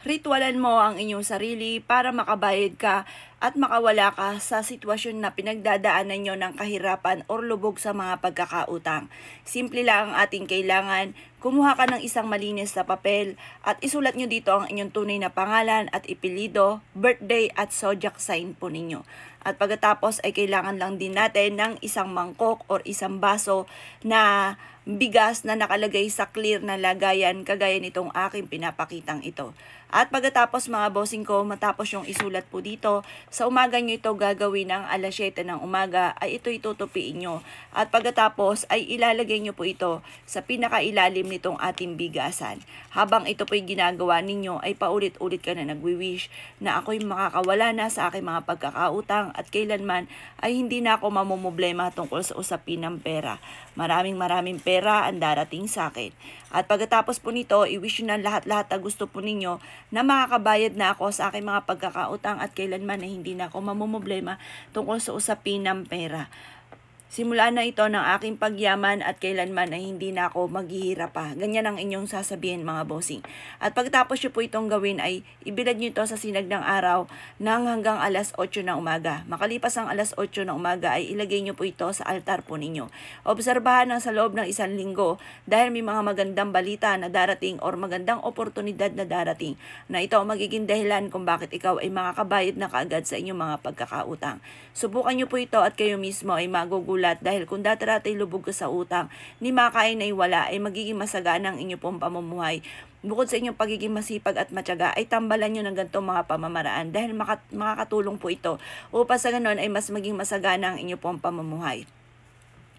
Ritualan mo ang inyong sarili para makabayad ka at makawala ka sa sitwasyon na pinagdadaanan nyo ng kahirapan o lubog sa mga pagkakautang. Simple lang ang ating kailangan. Kumuha ka ng isang malinis na papel at isulat nyo dito ang inyong tunay na pangalan at ipelido, birthday at zodiac sign po ninyo. At pagkatapos ay kailangan lang din natin ng isang mangkok or isang baso na bigas na nakalagay sa clear na lagayan kagaya nitong aking pinapakitang ito. At pagkatapos mga bossing ko, matapos yung isulat po dito, sa umaga nyo ito gagawin ng alas 7 ng umaga ay ito itutupiin nyo. At pagkatapos ay ilalagay nyo po ito sa pinakailalim nitong ating bigasan. Habang ito po'y ginagawa ninyo ay paulit-ulit ka na nagwi-wish na ako'y makakawala na sa aking mga pagkakautang at kailanman ay hindi na ako mamumblema tungkol sa usapin ng pera. Maraming pera ang darating sa akin. At pagkatapos po nito, i-wish nyo na lahat-lahat na gusto po ninyo na makakabayad na ako sa aking mga pagkakautang at kailanman ay hindi na ako mamumblema tungkol sa usapin ng pera. Simula na ito ng aking pagyaman at kailanman ay hindi na ako maghihirap pa. Ganyan ang inyong sasabihin mga bossing. At pagtapos nyo po itong gawin ay ibilad nyo ito sa sinag ng araw ng hanggang alas 8 ng umaga. Makalipas ang alas 8 ng umaga ay ilagay nyo po ito sa altar po ninyo. Obserbahan ng sa loob ng 1 linggo dahil may mga magandang balita na darating or magandang oportunidad na darating na ito ang magiging dahilan kung bakit ikaw ay makakabayad na kaagad sa inyong mga pagkakautang. Subukan nyo po ito at kayo mismo ay magugulat dahil kung dati-dati lubog ka sa utang, ni makain ay wala ay magiging masagana ang inyo pong pamumuhay. Bukod sa inyong pagiging masipag at matyaga ay tambalan nyo ng ganitong mga pamamaraan dahil makakatulong po ito upang sa ganon ay mas maging masagana ang inyo pong pamumuhay.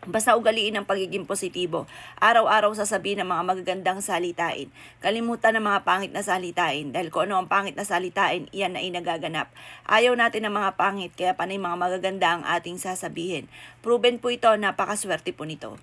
Basta ugaliin ang pagiging positibo. Araw-araw sasabihin ng mga magagandang salitain. Kalimutan ng mga pangit na salitain dahil kung ano ang pangit na salitain, iyan ay nagaganap. Ayaw natin ng mga pangit kaya panay mga magaganda ang ating sasabihin. Proven po ito, napakaswerte po nito.